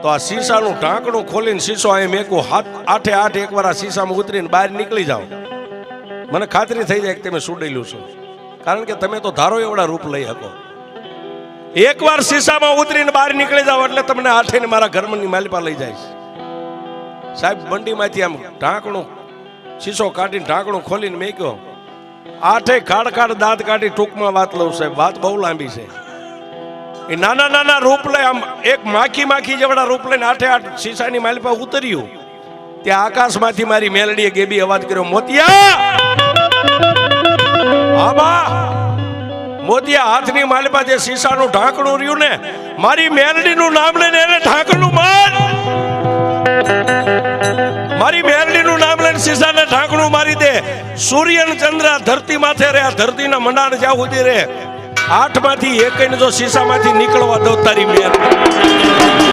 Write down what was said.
તો આ શીશાનું ઢાંકણું ખોલીને શીશો અહીં મેકું, આઠે આઠ એકવાર આ શીશામાં ઉતરીને બહાર નીકળી જાઓ, મને ખાતરી થઈ જાય કે તમે સુડેલું છો, કારણ કે તમે તો ધારો એવડા રૂપ લઈ શકો. એકવાર શીશામાં ઉતરીને બહાર નીકળી જાઓ એટલે તમને આઠે મારા ઘરની માલિપા લઈ જાય. સાહેબ બંડીમાંથી આમ ઢાંકણું શીશો કાઢીને ઢાંકણું ખોલીને મેક્યો, આઠે ખાડ દાંત કાઢી ટૂંકમાં વાત લઉં સાહેબ, વાત બહુ લાંબી છે. એ નાના નાના રૂપ લઈ આમ એક માખી જેવડા રૂપ લઈને આઠે આઠ શીશાની માલિપા ઉતર્યું, ત્યાં આકાશમાંથી મારી મેલડીએ ગેબી અવાજ કર્યો, મોતિયા! હા બા. મોતિયા હાથની માલિપા જે શીશાનું ઢાંકણું રહ્યું ને, મારી મેલડીનું નામ લઈને એને ઢાંકણું માર. મારી મેલડીનું નામ લઈને શીશાને ઢાંકણું મારી દે. સૂર્ય ને ચંદ્ર ધરતી માથે રે, ધરતીના મંડાણ જ્યાં સુધી રે, આઠમાંથી એકને જો શીશામાંથી નીકળવા દો તારી મેલડી.